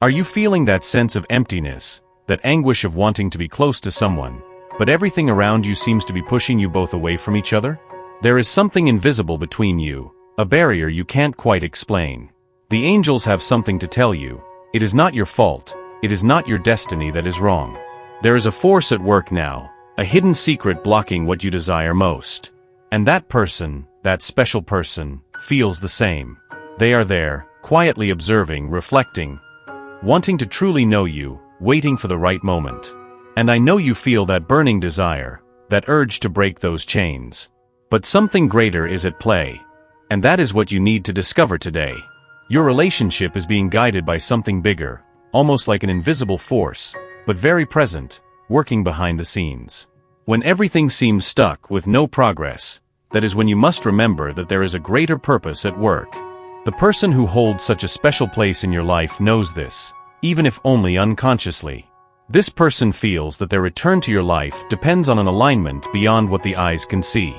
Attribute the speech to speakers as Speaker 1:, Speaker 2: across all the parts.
Speaker 1: Are you feeling that sense of emptiness, that anguish of wanting to be close to someone, but everything around you seems to be pushing you both away from each other? There is something invisible between you, a barrier you can't quite explain. The angels have something to tell you. It is not your fault. It is not your destiny that is wrong. There is a force at work now, a hidden secret blocking what you desire most. And that person, that special person, feels the same. They are there, quietly observing, reflecting, wanting to truly know you, waiting for the right moment. And I know you feel that burning desire, that urge to break those chains. But something greater is at play. And that is what you need to discover today. Your relationship is being guided by something bigger, almost like an invisible force, but very present, working behind the scenes. When everything seems stuck with no progress, that is when you must remember that there is a greater purpose at work. The person who holds such a special place in your life knows this, even if only unconsciously. This person feels that their return to your life depends on an alignment beyond what the eyes can see.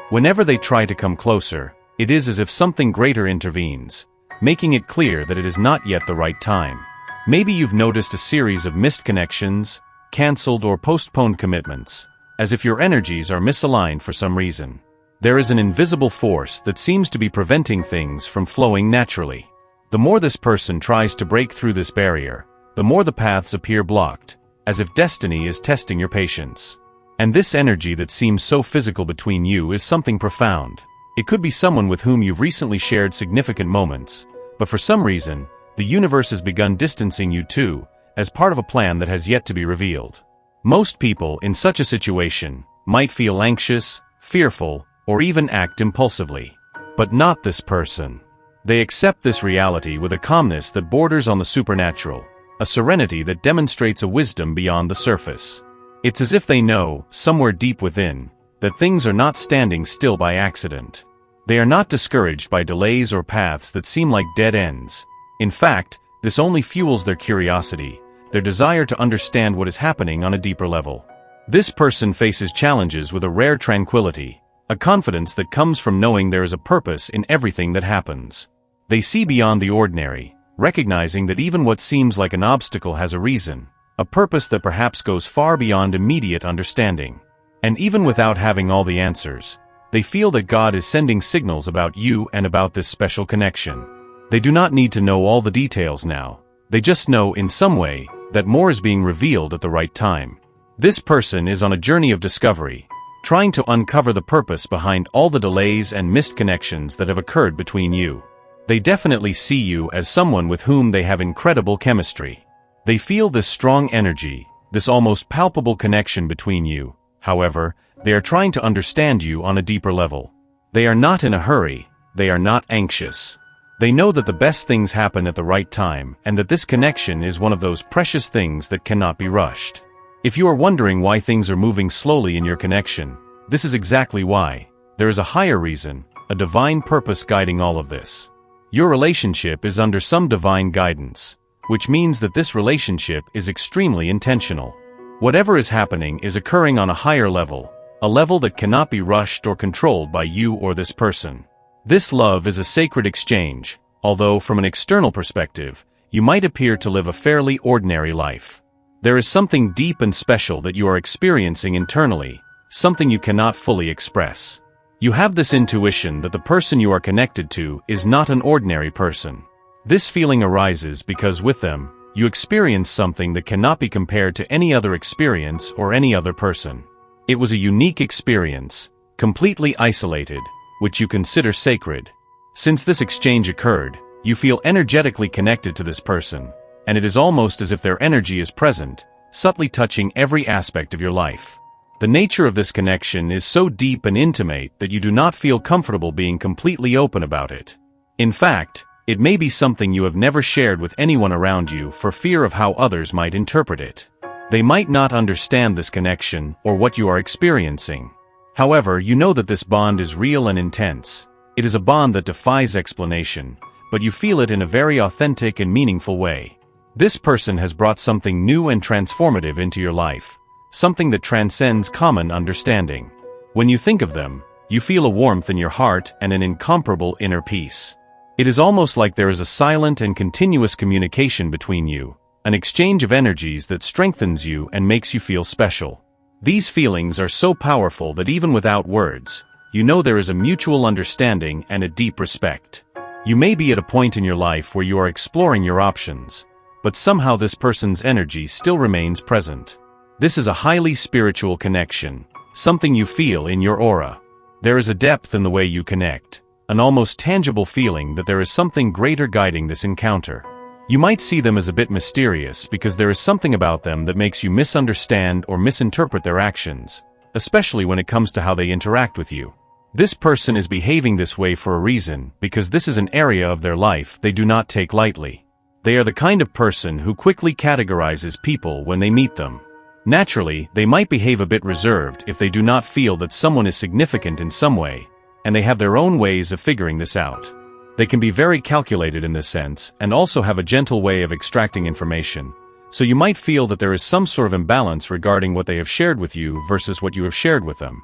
Speaker 1: Whenever they try to come closer, it is as if something greater intervenes, making it clear that it is not yet the right time. Maybe you've noticed a series of missed connections, canceled or postponed commitments, as if your energies are misaligned for some reason. There is an invisible force that seems to be preventing things from flowing naturally. The more this person tries to break through this barrier, the more the paths appear blocked, as if destiny is testing your patience. And this energy that seems so physical between you is something profound. It could be someone with whom you've recently shared significant moments, but for some reason, the universe has begun distancing you two, as part of a plan that has yet to be revealed. Most people in such a situation might feel anxious, fearful, or even act impulsively. But not this person. They accept this reality with a calmness that borders on the supernatural, a serenity that demonstrates a wisdom beyond the surface. It's as if they know, somewhere deep within, that things are not standing still by accident. They are not discouraged by delays or paths that seem like dead ends. In fact, this only fuels their curiosity, their desire to understand what is happening on a deeper level. This person faces challenges with a rare tranquility, a confidence that comes from knowing there is a purpose in everything that happens. They see beyond the ordinary, recognizing that even what seems like an obstacle has a reason, a purpose that perhaps goes far beyond immediate understanding. And even without having all the answers, they feel that God is sending signals about you and about this special connection. They do not need to know all the details now. They just know in some way that more is being revealed at the right time. This person is on a journey of discovery, trying to uncover the purpose behind all the delays and missed connections that have occurred between you. They definitely see you as someone with whom they have incredible chemistry. They feel this strong energy, this almost palpable connection between you. However, they are trying to understand you on a deeper level. They are not in a hurry. They are not anxious. They know that the best things happen at the right time and that this connection is one of those precious things that cannot be rushed. If you are wondering why things are moving slowly in your connection, this is exactly why. There is a higher reason, a divine purpose guiding all of this. Your relationship is under some divine guidance, which means that this relationship is extremely intentional. Whatever is happening is occurring on a higher level, a level that cannot be rushed or controlled by you or this person. This love is a sacred exchange, although from an external perspective, you might appear to live a fairly ordinary life. There is something deep and special that you are experiencing internally, something you cannot fully express. You have this intuition that the person you are connected to is not an ordinary person. This feeling arises because with them, you experience something that cannot be compared to any other experience or any other person. It was a unique experience, completely isolated, which you consider sacred. Since this exchange occurred, you feel energetically connected to this person, and it is almost as if their energy is present, subtly touching every aspect of your life. The nature of this connection is so deep and intimate that you do not feel comfortable being completely open about it. In fact, it may be something you have never shared with anyone around you for fear of how others might interpret it. They might not understand this connection or what you are experiencing. However, you know that this bond is real and intense. It is a bond that defies explanation, but you feel it in a very authentic and meaningful way. This person has brought something new and transformative into your life, something that transcends common understanding. When you think of them, you feel a warmth in your heart and an incomparable inner peace. It is almost like there is a silent and continuous communication between you, an exchange of energies that strengthens you and makes you feel special. These feelings are so powerful that even without words, you know there is a mutual understanding and a deep respect. You may be at a point in your life where you are exploring your options, but somehow this person's energy still remains present. This is a highly spiritual connection, something you feel in your aura. There is a depth in the way you connect, an almost tangible feeling that there is something greater guiding this encounter. You might see them as a bit mysterious because there is something about them that makes you misunderstand or misinterpret their actions, especially when it comes to how they interact with you. This person is behaving this way for a reason because this is an area of their life they do not take lightly. They are the kind of person who quickly categorizes people when they meet them. Naturally, they might behave a bit reserved if they do not feel that someone is significant in some way, and they have their own ways of figuring this out. They can be very calculated in this sense and also have a gentle way of extracting information, so you might feel that there is some sort of imbalance regarding what they have shared with you versus what you have shared with them.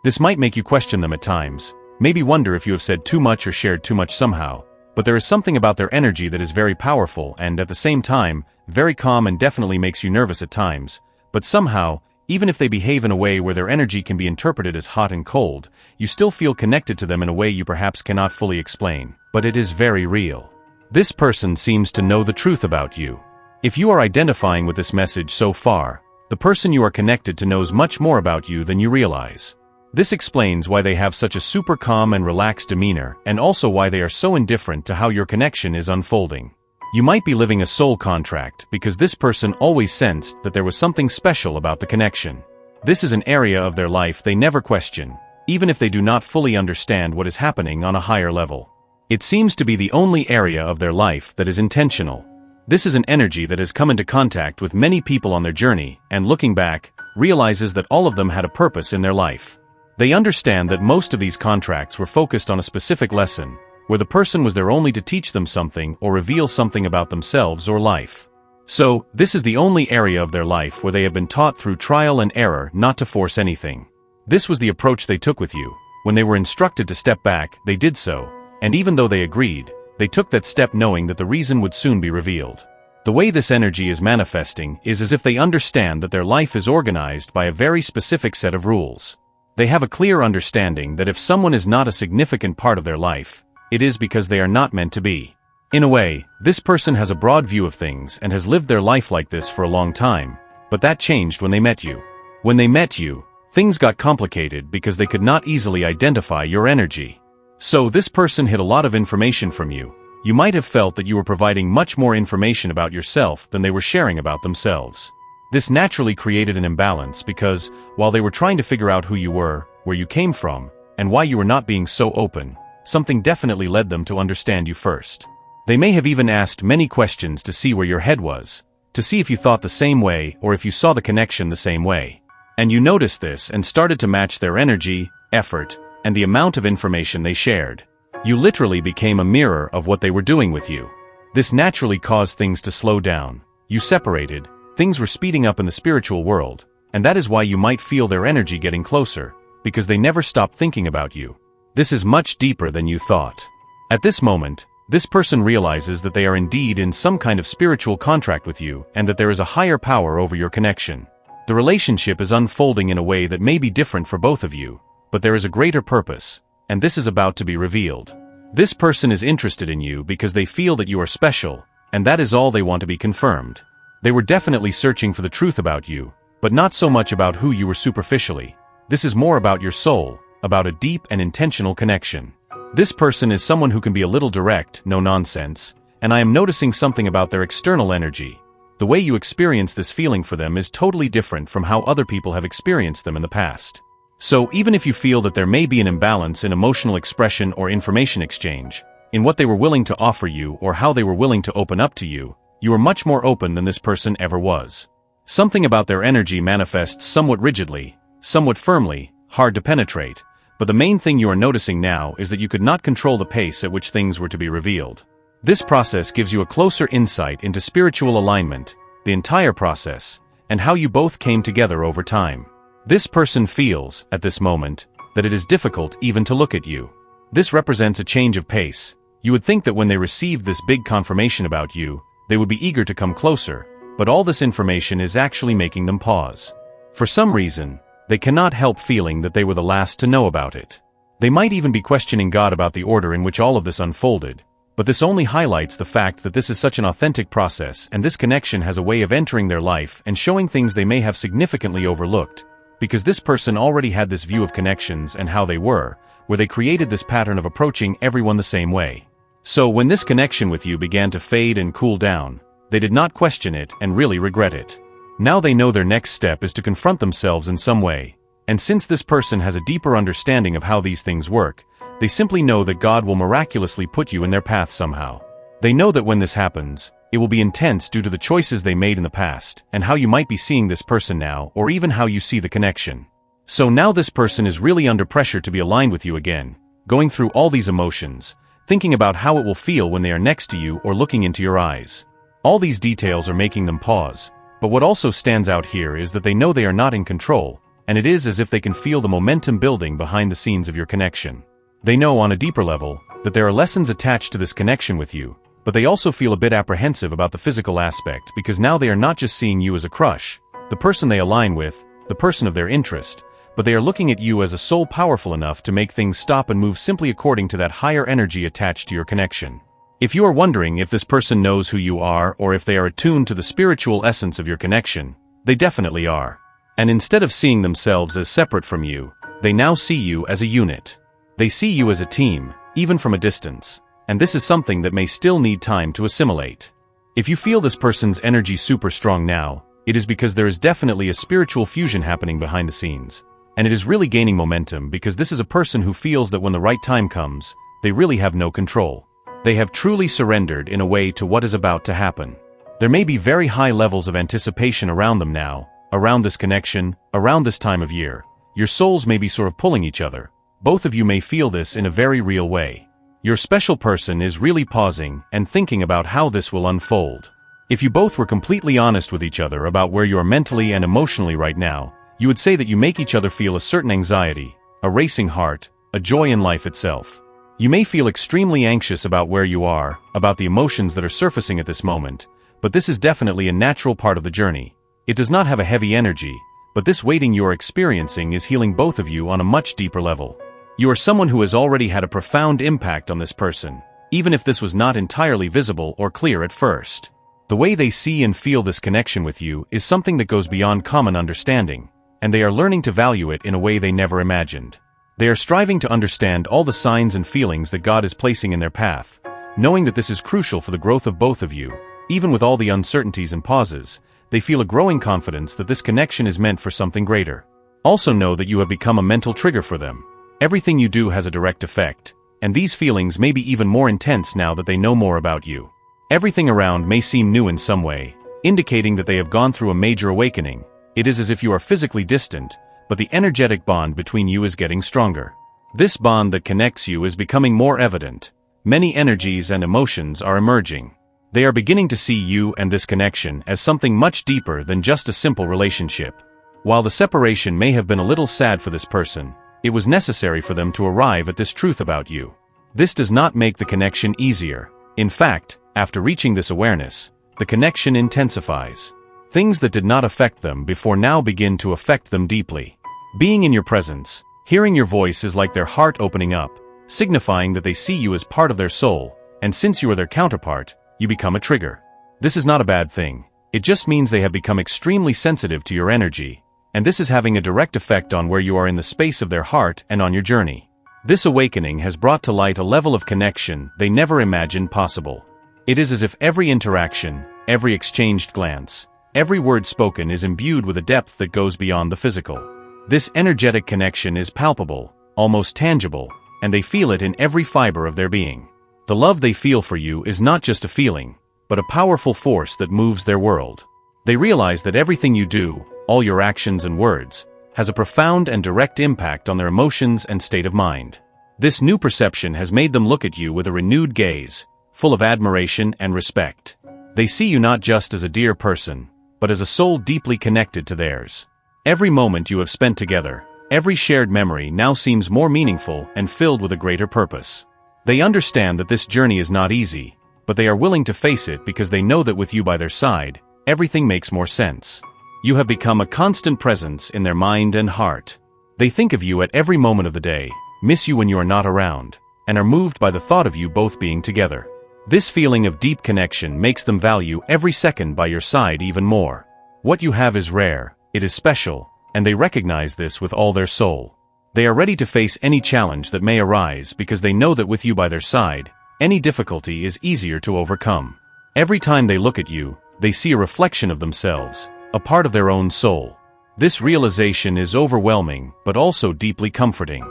Speaker 1: This might make you question them at times, maybe wonder if you have said too much or shared too much somehow, but there is something about their energy that is very powerful and at the same time, very calm and definitely makes you nervous at times, but somehow, even if they behave in a way where their energy can be interpreted as hot and cold, you still feel connected to them in a way you perhaps cannot fully explain, but it is very real. This person seems to know the truth about you. If you are identifying with this message so far, the person you are connected to knows much more about you than you realize. This explains why they have such a super calm and relaxed demeanor, and also why they are so indifferent to how your connection is unfolding. You might be living a soul contract because this person always sensed that there was something special about the connection. This is an area of their life they never question, even if they do not fully understand what is happening on a higher level. It seems to be the only area of their life that is intentional. This is an energy that has come into contact with many people on their journey and, looking back, realizes that all of them had a purpose in their life. They understand that most of these contracts were focused on a specific lesson, where the person was there only to teach them something or reveal something about themselves or life. So, this is the only area of their life where they have been taught through trial and error not to force anything. This was the approach they took with you. When they were instructed to step back, they did so, and even though they agreed, they took that step knowing that the reason would soon be revealed. The way this energy is manifesting is as if they understand that their life is organized by a very specific set of rules. They have a clear understanding that if someone is not a significant part of their life, it is because they are not meant to be. In a way, this person has a broad view of things and has lived their life like this for a long time, but that changed when they met you. When they met you, things got complicated because they could not easily identify your energy. So this person hid a lot of information from you. You might have felt that you were providing much more information about yourself than they were sharing about themselves. This naturally created an imbalance because, while they were trying to figure out who you were, where you came from, and why you were not being so open, something definitely led them to understand you first. They may have even asked many questions to see where your head was, to see if you thought the same way or if you saw the connection the same way. And you noticed this and started to match their energy, effort, and the amount of information they shared. You literally became a mirror of what they were doing with you. This naturally caused things to slow down. You separated, things were speeding up in the spiritual world, and that is why you might feel their energy getting closer, because they never stopped thinking about you. This is much deeper than you thought. At this moment, this person realizes that they are indeed in some kind of spiritual contract with you and that there is a higher power over your connection. The relationship is unfolding in a way that may be different for both of you, but there is a greater purpose, and this is about to be revealed. This person is interested in you because they feel that you are special, and that is all they want to be confirmed. They were definitely searching for the truth about you, but not so much about who you were superficially. This is more about your soul, about a deep and intentional connection. This person is someone who can be a little direct, no nonsense, and I am noticing something about their external energy. The way you experience this feeling for them is totally different from how other people have experienced them in the past. So even if you feel that there may be an imbalance in emotional expression or information exchange, in what they were willing to offer you or how they were willing to open up to you, you are much more open than this person ever was. Something about their energy manifests somewhat rigidly, somewhat firmly, hard to penetrate, but the main thing you are noticing now is that you could not control the pace at which things were to be revealed. This process gives you a closer insight into spiritual alignment, the entire process, and how you both came together over time. This person feels, at this moment, that it is difficult even to look at you. This represents a change of pace. You would think that when they received this big confirmation about you, they would be eager to come closer, but all this information is actually making them pause. For some reason, they cannot help feeling that they were the last to know about it. They might even be questioning God about the order in which all of this unfolded, but this only highlights the fact that this is such an authentic process, and this connection has a way of entering their life and showing things they may have significantly overlooked, because this person already had this view of connections and how they were, where they created this pattern of approaching everyone the same way. So when this connection with you began to fade and cool down, they did not question it and really regret it. Now they know their next step is to confront themselves in some way, and since this person has a deeper understanding of how these things work, they simply know that God will miraculously put you in their path somehow. They know that when this happens, it will be intense due to the choices they made in the past, and how you might be seeing this person now, or even how you see the connection. So now this person is really under pressure to be aligned with you again, going through all these emotions, thinking about how it will feel when they are next to you or looking into your eyes. All these details are making them pause, but what also stands out here is that they know they are not in control, and it is as if they can feel the momentum building behind the scenes of your connection. They know on a deeper level that there are lessons attached to this connection with you, but they also feel a bit apprehensive about the physical aspect because now they are not just seeing you as a crush, the person they align with, the person of their interest, but they are looking at you as a soul powerful enough to make things stop and move simply according to that higher energy attached to your connection. If you are wondering if this person knows who you are or if they are attuned to the spiritual essence of your connection, they definitely are. And instead of seeing themselves as separate from you, they now see you as a unit. They see you as a team, even from a distance, and this is something that may still need time to assimilate. If you feel this person's energy super strong now, it is because there is definitely a spiritual fusion happening behind the scenes, and it is really gaining momentum because this is a person who feels that when the right time comes, they really have no control. They have truly surrendered in a way to what is about to happen. There may be very high levels of anticipation around them now, around this connection, around this time of year. Your souls may be sort of pulling each other. Both of you may feel this in a very real way. Your special person is really pausing and thinking about how this will unfold. If you both were completely honest with each other about where you are mentally and emotionally right now, you would say that you make each other feel a certain anxiety, a racing heart, a joy in life itself. You may feel extremely anxious about where you are, about the emotions that are surfacing at this moment, but this is definitely a natural part of the journey. It does not have a heavy energy, but this waiting you are experiencing is healing both of you on a much deeper level. You are someone who has already had a profound impact on this person, even if this was not entirely visible or clear at first. The way they see and feel this connection with you is something that goes beyond common understanding, and they are learning to value it in a way they never imagined. They are striving to understand all the signs and feelings that God is placing in their path, knowing that this is crucial for the growth of both of you. Even with all the uncertainties and pauses, they feel a growing confidence that this connection is meant for something greater. Also know that you have become a mental trigger for them. Everything you do has a direct effect, and these feelings may be even more intense now that they know more about you. Everything around may seem new in some way, indicating that they have gone through a major awakening. It is as if you are physically distant, but the energetic bond between you is getting stronger. This bond that connects you is becoming more evident. Many energies and emotions are emerging. They are beginning to see you and this connection as something much deeper than just a simple relationship. While the separation may have been a little sad for this person, it was necessary for them to arrive at this truth about you. This does not make the connection easier. In fact, after reaching this awareness, the connection intensifies. Things that did not affect them before now begin to affect them deeply. Being in your presence, hearing your voice is like their heart opening up, signifying that they see you as part of their soul, and since you are their counterpart, you become a trigger. This is not a bad thing. It just means they have become extremely sensitive to your energy, and this is having a direct effect on where you are in the space of their heart and on your journey. This awakening has brought to light a level of connection they never imagined possible. It is as if every interaction, every exchanged glance, every word spoken is imbued with a depth that goes beyond the physical. This energetic connection is palpable, almost tangible, and they feel it in every fiber of their being. The love they feel for you is not just a feeling, but a powerful force that moves their world. They realize that everything you do, all your actions and words, has a profound and direct impact on their emotions and state of mind. This new perception has made them look at you with a renewed gaze, full of admiration and respect. They see you not just as a dear person, but as a soul deeply connected to theirs. Every moment you have spent together, every shared memory now seems more meaningful and filled with a greater purpose. They understand that this journey is not easy, but they are willing to face it because they know that with you by their side, everything makes more sense. You have become a constant presence in their mind and heart. They think of you at every moment of the day, miss you when you are not around, and are moved by the thought of you both being together. This feeling of deep connection makes them value every second by your side even more. What you have is rare, it is special, and they recognize this with all their soul. They are ready to face any challenge that may arise because they know that with you by their side, any difficulty is easier to overcome. Every time they look at you, they see a reflection of themselves, a part of their own soul. This realization is overwhelming but also deeply comforting.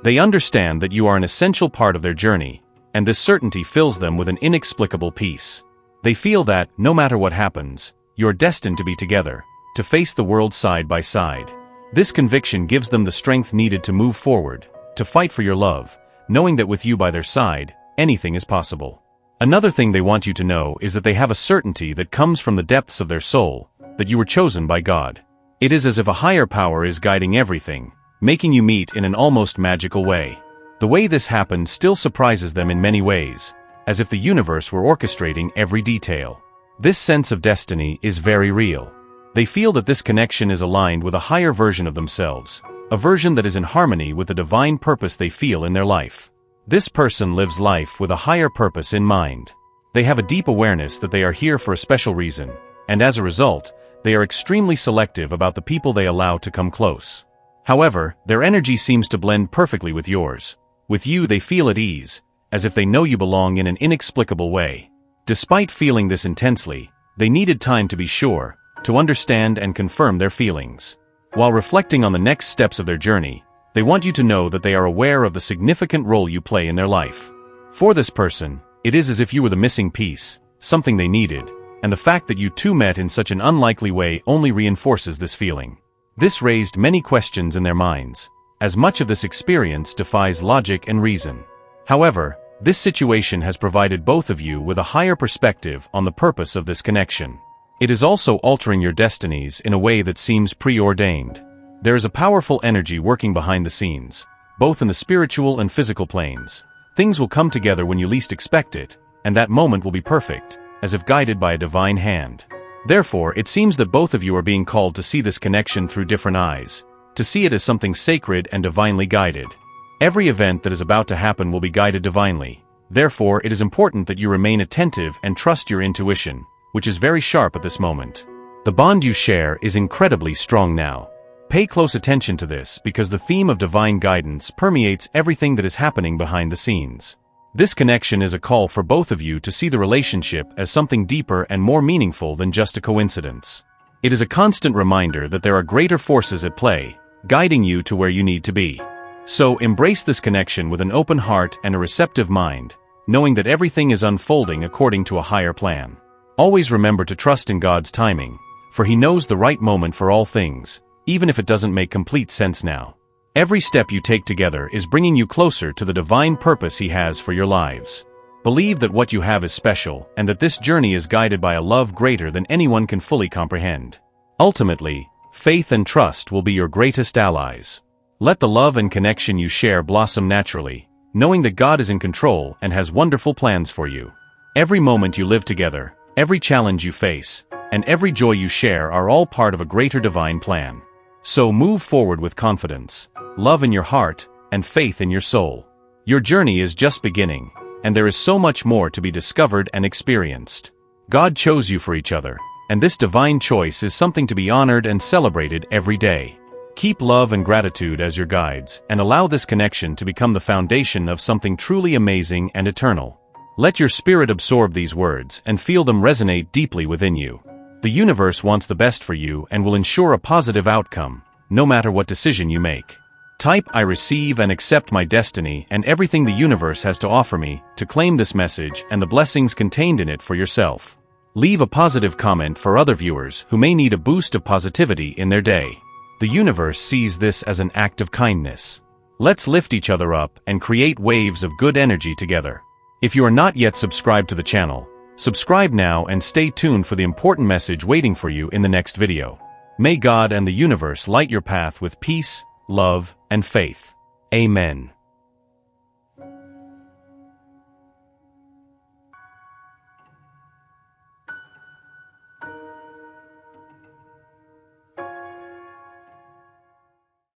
Speaker 1: They understand that you are an essential part of their journey, and this certainty fills them with an inexplicable peace. They feel that, no matter what happens, you are destined to be together, to face the world side by side. This conviction gives them the strength needed to move forward, to fight for your love, knowing that with you by their side, anything is possible. Another thing they want you to know is that they have a certainty that comes from the depths of their soul, that you were chosen by God. It is as if a higher power is guiding everything, making you meet in an almost magical way. The way this happens still surprises them in many ways, as if the universe were orchestrating every detail. This sense of destiny is very real. They feel that this connection is aligned with a higher version of themselves, a version that is in harmony with the divine purpose they feel in their life. This person lives life with a higher purpose in mind. They have a deep awareness that they are here for a special reason, and as a result, they are extremely selective about the people they allow to come close. However, their energy seems to blend perfectly with yours. With you they feel at ease, as if they know you belong in an inexplicable way. Despite feeling this intensely, they needed time to be sure, to understand and confirm their feelings. While reflecting on the next steps of their journey, they want you to know that they are aware of the significant role you play in their life. For this person, it is as if you were the missing piece, something they needed, and the fact that you two met in such an unlikely way only reinforces this feeling. This raised many questions in their minds, as much of this experience defies logic and reason. However, this situation has provided both of you with a higher perspective on the purpose of this connection. It is also altering your destinies in a way that seems preordained. There is a powerful energy working behind the scenes, both in the spiritual and physical planes. Things will come together when you least expect it, and that moment will be perfect, as if guided by a divine hand. Therefore, it seems that both of you are being called to see this connection through different eyes, to see it as something sacred and divinely guided. Every event that is about to happen will be guided divinely. Therefore, it is important that you remain attentive and trust your intuition, which is very sharp at this moment. The bond you share is incredibly strong now. Pay close attention to this because the theme of divine guidance permeates everything that is happening behind the scenes. This connection is a call for both of you to see the relationship as something deeper and more meaningful than just a coincidence. It is a constant reminder that there are greater forces at play, guiding you to where you need to be. So embrace this connection with an open heart and a receptive mind, knowing that everything is unfolding according to a higher plan. Always remember to trust in God's timing, for He knows the right moment for all things, even if it doesn't make complete sense now. Every step you take together is bringing you closer to the divine purpose He has for your lives. Believe that what you have is special and that this journey is guided by a love greater than anyone can fully comprehend. Ultimately, faith and trust will be your greatest allies. Let the love and connection you share blossom naturally, knowing that God is in control and has wonderful plans for you. Every moment you live together, every challenge you face, and every joy you share are all part of a greater divine plan. So move forward with confidence, love in your heart, and faith in your soul. Your journey is just beginning, and there is so much more to be discovered and experienced. God chose you for each other, and this divine choice is something to be honored and celebrated every day. Keep love and gratitude as your guides, and allow this connection to become the foundation of something truly amazing and eternal. Let your spirit absorb these words and feel them resonate deeply within you. The universe wants the best for you and will ensure a positive outcome, no matter what decision you make. Type "I receive and accept my destiny and everything the universe has to offer me" to claim this message and the blessings contained in it for yourself. Leave a positive comment for other viewers who may need a boost of positivity in their day. The universe sees this as an act of kindness. Let's lift each other up and create waves of good energy together. If you are not yet subscribed to the channel, subscribe now and stay tuned for the important message waiting for you in the next video. May God and the universe light your path with peace, love, and faith. Amen.